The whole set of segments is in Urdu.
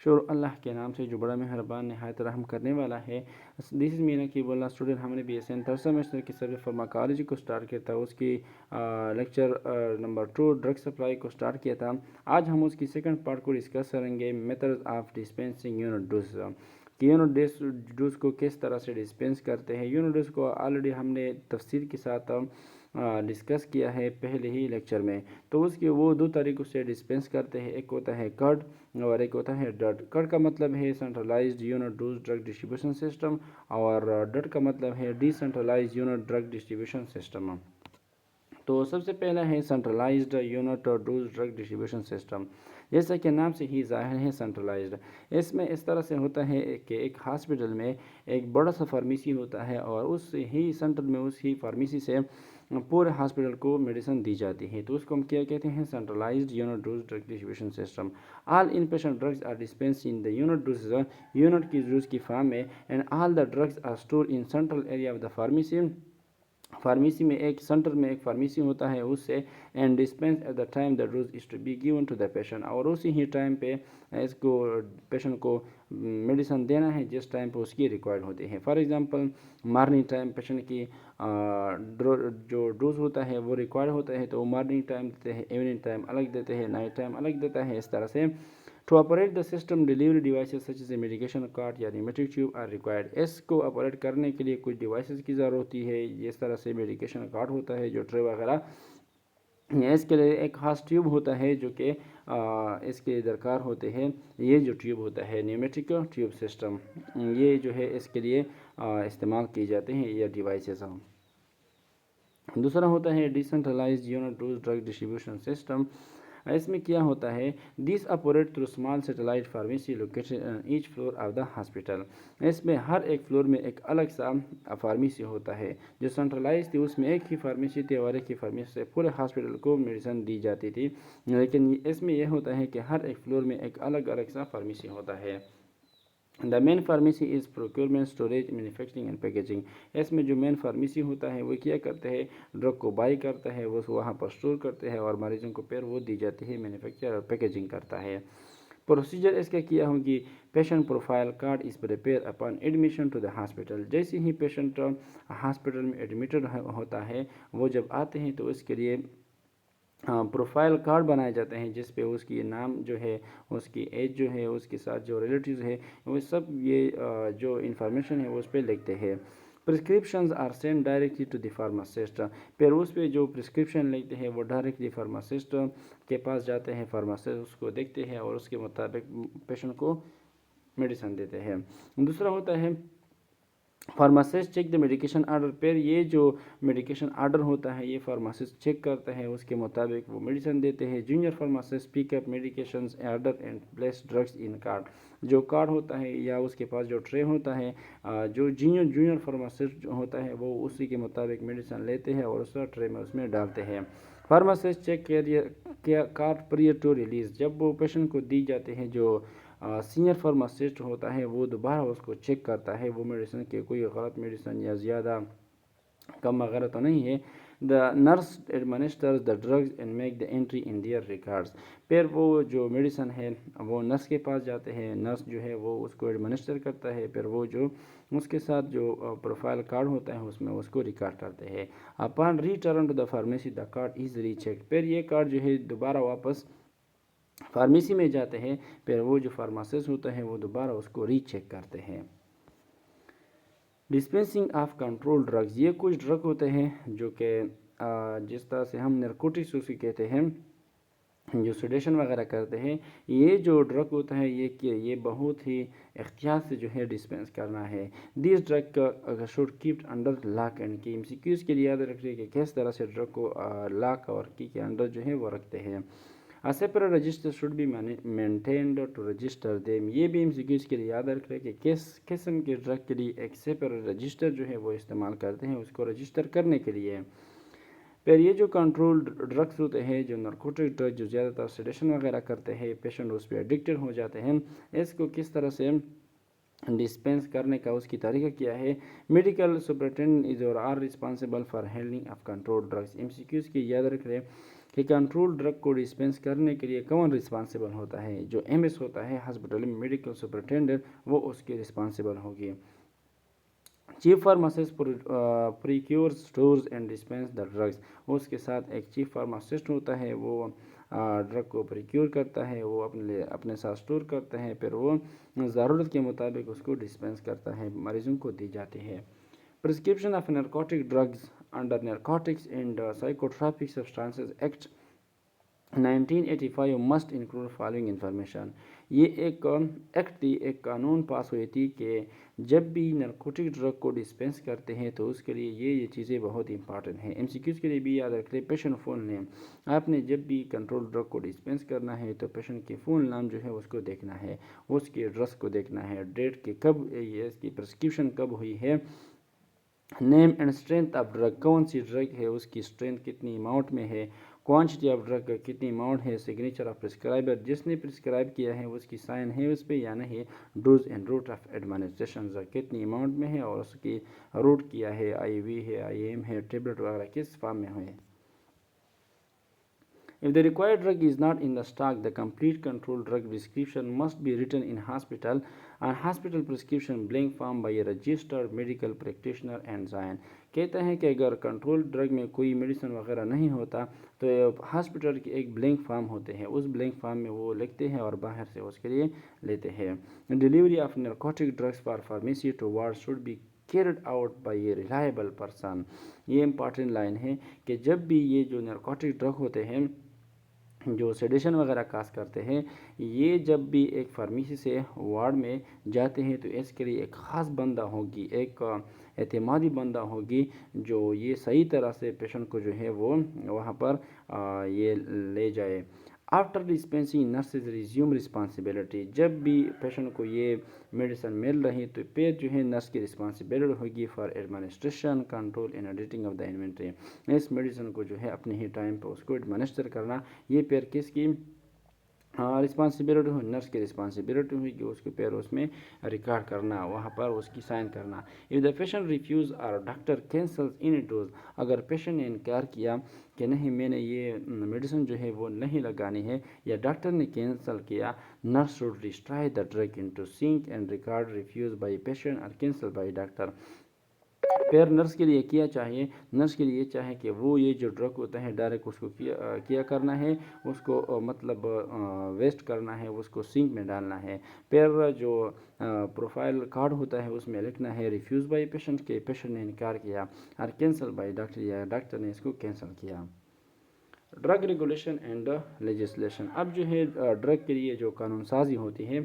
شروع اللہ کے نام سے جو بڑا مہربان نہایت رحم کرنے والا ہے۔ دس از مینا کی بولا اسٹوڈنٹ، ہم نے B S N third semester کی سروس فارماکالوجی کو سٹارٹ کیا تھا، اس کی لیکچر نمبر 2 ڈرگ سپلائی کو سٹارٹ کیا تھا۔ آج ہم اس کی سیکنڈ پارٹ کو ڈسکس کریں گے، methods of dispensing unit dose, کہ یونٹ ڈوز کو کس طرح سے ڈسپینس کرتے ہیں۔ یونٹ ڈوز کو آلریڈی ہم نے تفصیل کے ساتھ ڈسکس کیا ہے پہلے ہی لیکچر میں، تو اس کے وہ دو طریقوں سے ڈسپینس کرتے ہیں، ایک ہوتا ہے کڈ اور ایک ہوتا ہے ڈٹ۔ کڈ کا مطلب ہے centralised unit dose drug distribution system, اور ڈٹ کا مطلب ہے decentralised unit drug distribution system. تو سب سے پہلا ہے centralised unit dose drug distribution system, جیسا کہ نام سے ہی ظاہر ہے سینٹرلائزڈ۔ اس میں اس طرح سے ہوتا ہے کہ ایک ہاسپٹل میں ایک بڑا سا فارمیسی ہوتا ہے، اور اس ہی سینٹر میں اس ہی فارمیسی سے پورے ہاسپٹل کو میڈیسن دی جاتی ہے، تو اس کو ہم کیا کہتے ہیں، centralised unit dose drug distribution system. All inpatient drugs are dispensed in the unit dose, unit کی ڈوز کی فارم میں، and all the drugs are stored in central area of the pharmacy. Pharmacy میں ایک سینٹر میں ایک فارمیسی ہوتا ہے اس سے، and dispense at the time the dose is to be given to the patient, اور اسی ہی ٹائم پہ اس کو پیشنٹ کو میڈیسن دینا ہے جس ٹائم پہ اس کی ریکوائرڈ ہوتی ہے۔ For example morning time patient کی جو ڈوز ہوتا ہے وہ ریکوائرڈ ہوتا ہے، تو وہ مارننگ ٹائم دیتے ہیں، ایوننگ ٹائم الگ دیتے ہیں، نائٹ ٹائم الگ دیتا ہے، اس طرح سے۔ To operate the system delivery devices such as medication cart یا نیمیٹک ٹیوب آر ریکوائرڈ، اس کو آپریٹ کرنے کے لیے کچھ ڈیوائسز کی ضرورت ہوتی ہے، اس طرح سے میڈیکیشن کارٹ ہوتا ہے جو ٹرے وغیرہ، اس کے لیے ایک خاص ٹیوب ہوتا ہے جو کہ اس کے درکار ہوتے ہیں، یہ جو ٹیوب ہوتا ہے نیمیٹک ٹیوب سسٹم، یہ جو ہے اس کے لیے استعمال کی جاتے ہیں یہ ڈیوائسز۔ دوسرا ہوتا ہے decentralised unit dose drug distribution system. اس میں کیا ہوتا ہے، these operate through small satellite pharmacy located in each floor of the hospital. اس میں ہر ایک فلور میں ایک الگ سا فارمیسی ہوتا ہے جو سینٹرلائز تھی، اس میں ایک ہی فارمیسی تھی، اور ایک ہی فارمیسی سے پورے ہاسپٹل کو میڈیسن دی جاتی تھی، لیکن اس میں یہ ہوتا ہے کہ ہر ایک فلور میں ایک الگ سا فارمیسی ہوتا ہے۔ The main pharmacy is procurement, storage, manufacturing and packaging. اس میں جو مین فارمیسی ہوتا ہے وہ کیا کرتا ہے، ڈرگ کو بائی کرتا ہے، وہ وہاں پر اسٹور کرتے ہیں، اور مریضوں کو پھر وہ دی جاتی ہے، مینوفیکچر اور پیکیجنگ کرتا ہے۔ پروسیجر اس کا کیا ہوگی، patient profile card is prepare upon admission to the hospital. جیسے ہی پیشنٹ ہاسپٹل میں ایڈمیٹڈ ہوتا ہے، وہ جب آتے ہیں تو اس کے لیے پروفائل کارڈ بنائے جاتے ہیں، جس پہ اس کی نام جو ہے، اس کی ایج جو ہے، اس کے ساتھ جو ریلیٹیوز ہے، وہ سب یہ جو انفارمیشن ہے وہ اس پہ لکھتے ہیں۔ Prescriptions are send directly to the pharmacist, پھر اس پہ جو پرسکرپشن لکھتے ہیں وہ ڈائریکٹلی فارماسسٹ کے پاس جاتے ہیں، فارماسسٹ اس کو دیکھتے ہیں اور اس کے مطابق پیشنٹ کو میڈیسن دیتے ہیں۔ دوسرا ہوتا ہے pharmacist check the medication order, پھر یہ جو میڈیکیشن آرڈر ہوتا ہے یہ فارماسسٹ چیک کرتا ہے، اس کے مطابق وہ میڈیسن دیتے ہیں۔ Junior pharmacist pick up medications order and place drugs in card, جو کارڈ ہوتا ہے یا اس کے پاس جو ٹرے ہوتا ہے، جو جونیئر فارماسسٹ ہوتا ہے وہ اسی کے مطابق میڈیسن لیتے ہیں اور اس ٹرے میں اس میں ڈالتے ہیں۔ Pharmacist check card prior to release, جب وہ پیشنٹ کو دی جاتے ہیں، جو سینئر فارماسسٹ ہوتا ہے وہ دوبارہ اس کو چیک کرتا ہے وہ میڈیسن کے کوئی غلط میڈیسن یا زیادہ کم وغیرہ تو نہیں ہے۔ The nurse administers the drugs and make the entry in their records, پھر وہ جو میڈیسن ہے وہ نرس کے پاس جاتے ہیں، نرس جو ہے وہ اس کو ایڈمنسٹر کرتا ہے، پھر وہ جو اس کے ساتھ جو پروفائل کارڈ ہوتا ہے اس میں اس کو ریکارڈ کرتے ہیں۔ Upon return to the pharmacy the card is recheck, پھر یہ کارڈ جو ہے دوبارہ واپس فارمیسی میں جاتے ہیں، پھر وہ جو فارماسسٹ ہوتا ہے وہ دوبارہ اس کو ری چیک کرتے ہیں۔ ڈسپینسنگ آف کنٹرول ڈرگز، یہ کچھ ڈرگ ہوتے ہیں جو کہ جس طرح سے ہم نارکوٹکس اسے کہتے ہیں، جو سیڈیشن وغیرہ کرتے ہیں، یہ جو ڈرگ ہوتا ہے یہ بہت ہی احتیاط سے جو ہے ڈسپینس کرنا ہے۔ These drug should keep under lock and key, M C Qs کے لیے یاد رکھیے کہ کس طرح سے ڈرگ کو لاک اور کی کے اندر جو ہے وہ رکھتے ہیں۔ Separate register should be maintained to register them, یہ بھی ایم سی کیوز کے لیے یاد رکھ رہے کہ کس قسم کے ڈرگ کے لیے ایک سیپریٹ رجسٹر جو ہے وہ استعمال کرتے ہیں اس کو رجسٹر کرنے کے لیے۔ پھر یہ جو کنٹرول ڈرگس ہوتے ہیں، جو نارکوٹک ڈرگ جو زیادہ تر سیڈیشن وغیرہ کرتے ہیں، پیشنٹ اس پہ ایڈکٹڈ ہو جاتے ہیں، اس کو کس طرح سے ڈسپینس کرنے کا اس کی طریقہ کیا ہے۔ میڈیکل سپرنٹینڈنٹ از اور are responsible for handling of control drugs, M C Qs کی یاد رکھ رہے کہ کنٹرول ڈرگ کو ڈسپینس کرنے کے لیے کون رسپانسیبل ہوتا ہے. جو MS ہوتا ہے ہاسپٹل میں میڈیکل سپرنٹینڈنٹ وہ اس کی رسپانسیبل ہوگی. Chief pharmacist procures stores and dispense the drugs. اس کے ساتھ ایک چیف فارماسسٹ ہوتا ہے وہ ڈرگ کو پریکیور کرتا ہے, وہ اپنے ساتھ اسٹور کرتا ہے, پھر وہ ضرورت کے مطابق اس کو ڈسپینس کرتا ہے, مریضوں کو دی جاتی ہے. Prescription of narcotic drugs under narcotics and psychotropic substances act 1985 must include following information. یہ ایک ایکٹ تھی, ایک قانون پاس ہوئی تھی کہ جب بھی نارکوٹک ڈرگ کو ڈسپینس کرتے ہیں تو اس کے لیے یہ چیزیں بہت امپارٹنٹ ہیں. MCQs کے لیے بھی یاد رکھ لیں. پیشنٹ فون نیم, آپ نے جب بھی کنٹرول ڈرگ کو ڈسپینس کرنا ہے تو پیشنٹ کے فون نام جو ہے اس کو دیکھنا ہے, اس کے ایڈریس کو دیکھنا ہے, ڈیٹ کے کب یہ اس کی پرسکرپشن کب ہوئی ہے, name and strength of drug, کون سی ڈرگ ہے, اس کی اسٹرینتھ کتنی اماؤنٹ میں ہے, کوانٹٹی آف ڈرگ کتنی اماؤنٹ ہے, سگنیچر آف پرسکرائبر, جس نے پرسکرائب کیا ہے اس کی سائن ہے اس پہ یا نہیں, dos and root of administration کتنی اماؤنٹ میں ہے اور اس کی روٹ کیا ہے, IV ہے, IM ہے, ٹیبلٹ وغیرہ کس فارم میں ہوئے. If the required drug is not in the stock, the complete control drug prescription must be written in hospital and hospital prescription blank form by a registered medical practitioner and sign. کہتا ہے کہ اگر کنٹرول ڈرگ میں کوئی میڈیسن وغیرہ نہیں ہوتا تو ہاسپٹل کے ایک بلینک فارم ہوتے ہیں, اس بلینک فارم میں وہ لکھتے ہیں اور باہر سے اس کے لیے لیتے ہیں. Delivery of narcotic drugs for pharmacy to ward should be carried out by a reliable person. یہ امپارٹنٹ لائن ہے کہ جب بھی یہ جو نارکوٹک ڈرگ ہوتے ہیں جو سیڈیشن وغیرہ کاز کرتے ہیں, یہ جب بھی ایک فارمیسی سے وارڈ میں جاتے ہیں تو اس کے لیے ایک خاص بندہ ہوگی, ایک اعتمادی بندہ ہوگی جو یہ صحیح طرح سے پیشنٹ کو جو ہے وہ وہاں پر یہ لے جائے. After dispensing nurses resume responsibility. جب بھی پیشنٹ کو یہ میڈیسن مل رہی تو پھر جو ہے نرس کی رسپانسبلٹی ہوگی for administration control and editing of the inventory. اس میڈیسن کو جو ہے اپنے ہی ٹائم پہ اس کو ایڈمنسٹر کرنا, یہ پھر کس کی رسپانسبلٹی ہو, نرس کی رسپانسبلٹی ہوئی کہ اس کو پھر اس میں ریکارڈ کرنا, وہاں پر اس کی سائن کرنا. اف دا پیشنٹ ریفیوز اور ڈاکٹر کینسلز اینی ڈوز, اگر پیشنٹ نے انکار کیا کہ نہیں میں نے یہ میڈیسن جو ہے وہ نہیں لگانی ہے یا ڈاکٹر نے کینسل کیا, nurse should destroy the drug into sink and record refuse by patient اور کینسل بائی ڈاکٹر. پھر نرس کے لیے کیا چاہیے, نرس کے لیے یہ چاہے کہ وہ یہ جو ڈرگ ہوتا ہے ڈائریکٹ اس کو کیا کرنا ہے, اس کو مطلب ویسٹ کرنا ہے, اس کو سنک میں ڈالنا ہے. پھر جو پروفائل کارڈ ہوتا ہے اس میں لکھنا ہے ریفیوز بائی پیشنٹ کے پیشنٹ نے انکار کیا, اور کینسل بائی ڈاکٹر یا ڈاکٹر نے اس کو کینسل کیا. Drug regulation and legislation. اب جو ہے ڈرگ کے لیے جو قانون سازی ہوتی ہے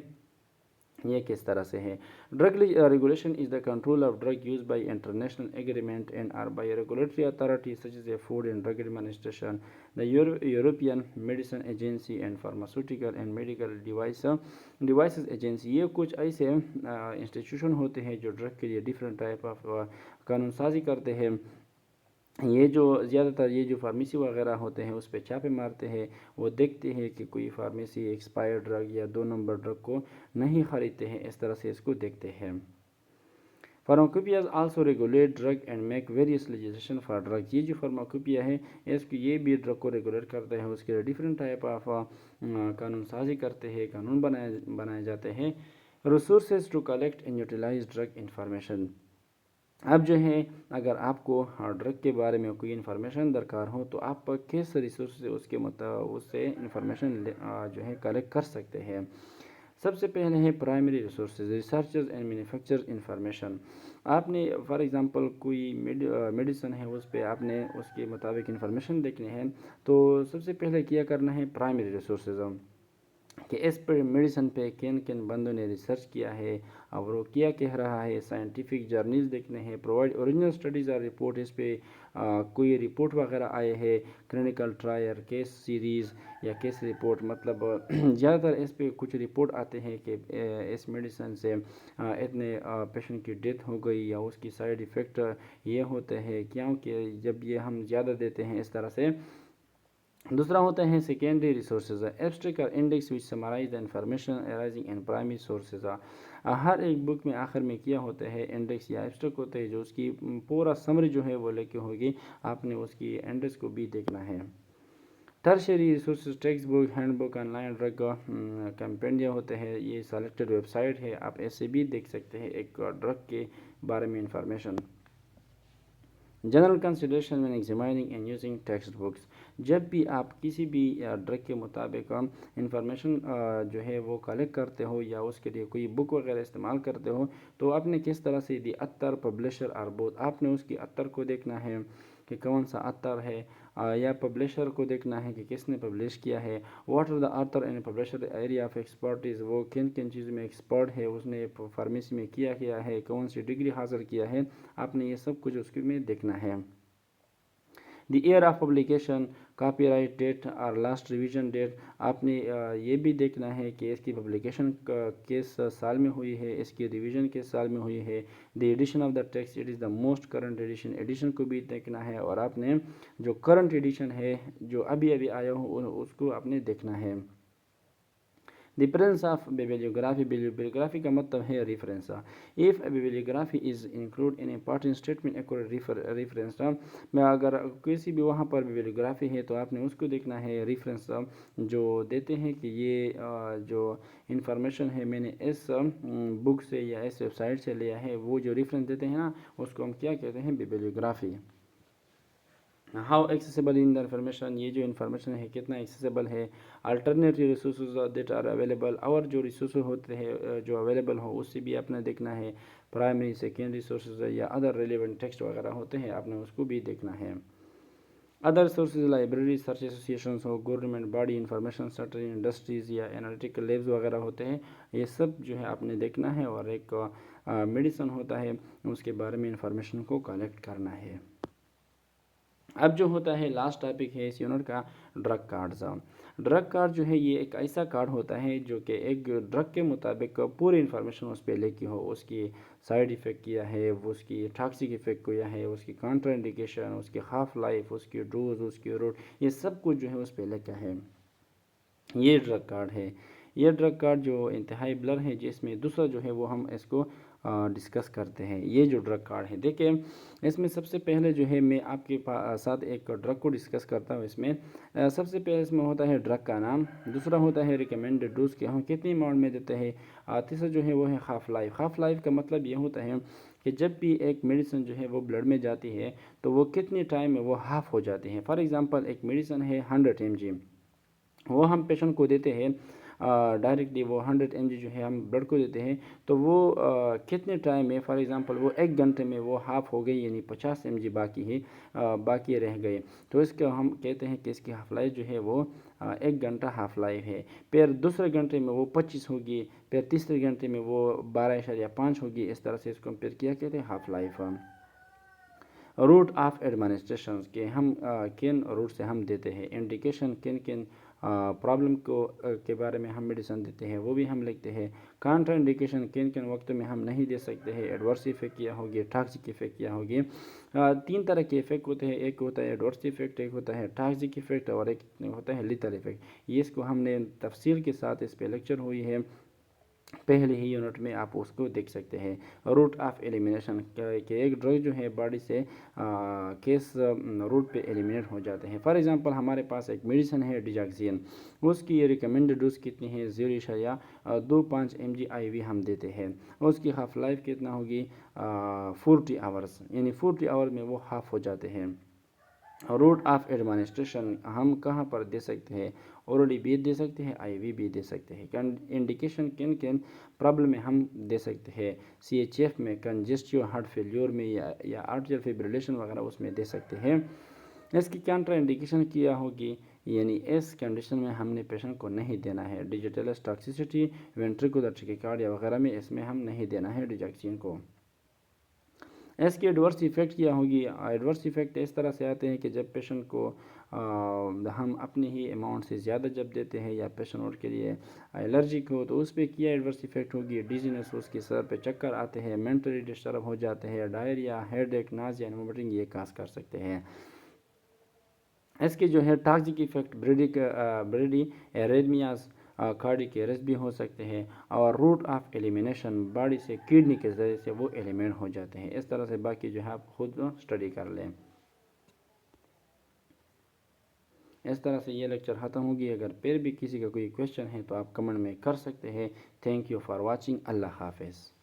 یہ کس طرح سے ہے. Drug regulation is the control of drug use by international agreement and or by regulatory authority such as a food and drug administration, the European medicine agency and pharmaceutical and medical devices agency. یہ کچھ ایسے انسٹیٹیوشن ہوتے ہیں جو ڈرگ کے لیے ڈفرینٹ ٹائپ آف قانون سازی کرتے ہیں. یہ جو زیادہ تر یہ جو فارمیسی وغیرہ ہوتے ہیں اس پہ چھاپے مارتے ہیں, وہ دیکھتے ہیں کہ کوئی فارمیسی ایکسپائر ڈرگ یا 2 نمبر ڈرگ کو نہیں خریدتے ہیں, اس طرح سے اس کو دیکھتے ہیں. Pharmacopoeias also regulate drug and make various legislation for drug. یہ جو فارماکوپیا ہے اس کو یہ بھی ڈرگ کو ریگولیٹ کرتا ہے, اس کے ڈفرینٹ ٹائپ آف قانون سازی کرتے ہیں, قانون بنائے جاتے ہیں. Resources to collect and utilise drug information. اب جو ہے اگر آپ کو ڈرگ کے بارے میں کوئی انفارمیشن درکار ہو تو آپ کس ریسورس سے اس سے انفارمیشن جو ہے کلیکٹ کر سکتے ہیں. سب سے پہلے ہے primary resources, researches and manufacture information. آپ نے فار ایگزامپل کوئی میڈیسن ہے اس پہ آپ نے اس کے مطابق انفارمیشن دیکھنی ہے تو سب سے پہلے کیا کرنا ہے پرائمری ریسورسز, کہ اس پر میڈیسن پہ کن کن بندوں نے ریسرچ کیا ہے اور وہ کیا کہہ رہا ہے. سائنٹیفک جرنلز دیکھنے ہیں, پرووائڈ اوریجنل اسٹڈیز اور رپورٹ, اس پہ کوئی رپورٹ وغیرہ آئے ہیں, کلینکل ٹرائل, کیس سیریز یا کیس رپورٹ, مطلب زیادہ تر اس پہ کچھ رپورٹ آتے ہیں کہ اس میڈیسن سے اتنے پیشنٹ کی ڈیتھ ہو گئی یا اس کی سائیڈ ایفیکٹ یہ ہوتے ہیں کیونکہ جب یہ ہم زیادہ دیتے ہیں اس طرح سے. دوسرا ہوتا ہے سیکنڈری ریسورسز, ایبسٹریکٹ اور index which summarise the information arising in primary sources. ہر ایک بک میں آخر میں کیا ہوتا ہے انڈیکس یا ایبسٹریکٹ ہوتے ہیں جو اس کی پورا سمری جو ہے وہ لے کے ہوگی, آپ نے اس کی انڈیکس کو بھی دیکھنا ہے. Tertiary resources textbook, handbook, online drug compendia ہوتے ہیں، یہ سلیکٹڈ ویب سائٹ ہے، آپ ایسے بھی دیکھ سکتے ہیں ایک ڈرگ کے بارے میں information. General consideration when examining and using textbooks, جب بھی آپ کسی بھی ڈرگ کے مطابق انفارمیشن جو ہے وہ کلیکٹ کرتے ہو یا اس کے لیے کوئی بک وغیرہ استعمال کرتے ہو، تو آپ نے کس طرح سے دی اتر پبلشر اور بوتھ، آپ نے اس کی اتر کو دیکھنا ہے کہ کون سا اتر ہے، یا پبلشر کو دیکھنا ہے کہ کس نے پبلش کیا ہے، what are the author and publisher area of expertise, وہ کن کن چیزوں میں ایکسپرٹ ہے، اس نے فارمیسی میں کیا ہے، کون سی ڈگری حاصل کیا ہے، آپ نے یہ سب کچھ اس میں دیکھنا ہے۔ The year of publication, copyright date اور لاسٹ ریویژن ڈیٹ، آپ نے یہ بھی دیکھنا ہے کہ اس کی پبلیکیشن کس سال میں ہوئی ہے، اس کی ریویژن کس سال میں ہوئی ہے۔ The edition of the text, it is the most current edition, edition کو بھی دیکھنا ہے، اور آپ نے جو کرنٹ ایڈیشن ہے جو ابھی آیا ہو اس کو آپ نے دیکھنا ہے۔ The prince of bibliography, bibliography کا مطلب ہے reference. If bibliography is include in important statement accord reference, میں اگر کسی بھی وہاں پر بیبلیوگرافی ہے تو آپ نے اس کو دیکھنا ہے، ریفرنس جو دیتے ہیں کہ یہ جو انفارمیشن ہے میں نے اس بک سے یا اس ویب سائٹ سے لیا ہے، وہ جو ریفرنس دیتے ہیں نا اس کو ہم کیا کہتے ہیں، bibliography. How accessible in the information, یہ جو انفارمیشن ہے کتنا ایکسیسیبل ہے۔ Alternative resources that are available, اور جو ریسورسز ہوتے ہیں جو اویلیبل ہو اس سے بھی اپنا دیکھنا ہے۔ پرائمری سیکنڈری سورسز یا ادر ریلیونٹ ٹیکسٹ وغیرہ ہوتے ہیں، آپ نے اس کو بھی دیکھنا ہے۔ Other sources library, search associations ہو، government body, information centre, industries یا انالیٹیکل لیبز وغیرہ ہوتے ہیں، یہ سب جو ہے آپ نے دیکھنا ہے، اور ایک میڈیسن ہوتا ہے اس کے بارے میں انفارمیشن کو کلیکٹ کرنا ہے۔ اب جو ہوتا ہے لاسٹ ٹاپک ہے اس یونٹ کا، ڈرگ کارڈز۔ ڈرگ کارڈ جو ہے یہ ایک ایسا کارڈ ہوتا ہے جو کہ ایک ڈرگ کے مطابق پوری انفارمیشن اس پہ لکھی ہو، اس کی سائیڈ ایفیکٹ کیا ہے، اس کی ٹاکسک ایفیکٹ کیا ہے، اس کی کانٹرا انڈیکیشن، اس کی ہاف لائف، اس کی ڈوز، اس کی روٹ، یہ سب کچھ جو ہے اس پہ لکھا ہے، یہ ڈرگ کارڈ ہے۔ یہ ڈرگ کارڈ جو انتہائی بلر ہے، جس میں دوسرا جو ہے وہ ہم اس کو ڈسکس کرتے ہیں۔ یہ جو ڈرگ کارڈ ہے دیکھیں، اس میں سب سے پہلے جو ہے میں آپ کے ساتھ ایک ڈرگ کو ڈسکس کرتا ہوں۔ اس میں سب سے پہلے اس میں ہوتا ہے ڈرگ کا نام، دوسرا ہوتا ہے ریکمینڈڈ ڈوز کہ ہم کتنی اماؤنٹ میں دیتے ہیں، تیسرا جو ہے وہ ہے ہاف لائف۔ ہاف لائف کا مطلب یہ ہوتا ہے کہ جب بھی ایک میڈیسن جو ہے وہ بلڈ میں جاتی ہے تو وہ کتنے ٹائم میں وہ ہاف ہو جاتی ہے۔ فار ایگزامپل ایک میڈیسن ہے 100 mg، وہ ہم پیشنٹ کو دیتے ہیں ڈائریکٹلی، وہ 100 mg جو ہے ہم بلڈ کو دیتے ہیں، تو وہ کتنے ٹائم میں، فار ایگزامپل وہ 1 گھنٹے میں وہ ہاف ہو گئی، یعنی 50 mg باقی رہ گئے، تو اس کا ہم کہتے ہیں کہ اس کی ہاف لائف جو ہے وہ 1 گھنٹہ ہاف لائف ہے۔ پھر دوسرے گھنٹے میں وہ 25 ہوگی، پھر تیسرے گھنٹے میں وہ 12.5 ہوگی، اس طرح سے اس کو ہم پھر کیا کہتے ہیں، half life. Root of administration کہ ہم کن روٹ سے ہم دیتے ہیں، انڈیکیشن کن کن پرابلم کے بارے میں ہم میڈیسن دیتے ہیں وہ بھی ہم لکھتے ہیں۔ کانٹرا انڈیکیشن کن کن وقتوں میں ہم نہیں دے سکتے ہیں، ایڈورس ایفیکٹ کیا ہوگی، ٹاکسک ایفیکٹ کیا ہوگی۔ 3 طرح کے ایفیکٹ ہوتے ہیں، ایک ہوتا ہے ایڈورس ایفیکٹ، ایک ہوتا ہے ٹاکسک ایفیکٹ، اور ایک ہوتا ہے لیتل ایفیکٹ۔ یہ اس کو ہم نے تفصیل کے ساتھ اس پہ لیکچر ہوئی ہے، پہلے ہی یونٹ میں آپ اس کو دیکھ سکتے ہیں۔ روٹ آف ایلیمینیشن کہ ایک ڈرگ جو ہے باڈی سے کس روٹ پہ ایلیمینیٹ ہو جاتے ہیں۔ فار ایگزامپل ہمارے پاس ایک میڈیسن ہے ڈیجاکسین، اس کی ریکمینڈڈ ڈوز کتنی ہے، 0.25 mg IV ہم دیتے ہیں، اس کی ہاف لائف کتنا ہوگی، 40 آورس، یعنی 40 آور میں وہ ہاف ہو جاتے ہیں۔ روٹ آف ایڈمنسٹریشن ہم کہاں پر دے سکتے ہیں، اورلی بھی دے سکتے ہیں، IV بھی دے سکتے ہیں۔ انڈیکیشن کن کن پرابلم میں ہم دے سکتے ہیں، CHF میں، کنجسٹیو ہارٹ فیلیور میں، یا آرٹریل فیبریلیشن وغیرہ اس میں دے سکتے ہیں۔ اس کی کانٹرا انڈیکیشن کیا ہوگی، یعنی اس کنڈیشن میں ہم نے پیشنٹ کو نہیں دینا ہے، ڈیجیٹلس ٹاکسیسٹی، وینٹریکولر ٹیکیکارڈیا وغیرہ میں اس میں ہم نہیں دینا ہے ڈیجاکسین کو۔ اس کی ایڈورس ایفیکٹ کیا ہوگی، ایڈورس ایفیکٹ اس طرح سے آتے ہیں کہ جب پیشنٹ کو ہم اپنی ہی اماؤنٹ سے زیادہ جب دیتے ہیں، یا پیشنٹ کے لیے الرجک ہو تو اس پہ کیا ایڈورس ایفیکٹ ہوگی، ڈیزینس، اس کی سر پہ چکر آتے ہیں، مینٹلی ڈسٹرب ہو جاتے ہیں، ڈائریا، ہیڈ ایک، نازیا، وومٹنگ یہ کاز کر سکتے ہیں۔ اس کے جو ہے ٹاکسک ایفیکٹ، بریڈی ایریدمیاز، کارڈیک ایرسٹ بھی ہو سکتے ہیں، اور روٹ آف ایلیمینیشن باڈی سے کڈنی کے ذریعے سے وہ ایلیمنٹ ہو جاتے ہیں۔ اس طرح سے باقی جو ہے آپ خود اسٹڈی کر لیں۔ اس طرح سے یہ لیکچر ختم ہوگی. اگر پھر بھی کسی کا کوئی کویشچن ہے تو آپ کمنٹ میں کر سکتے ہیں. Thank you for watching. اللہ حافظ.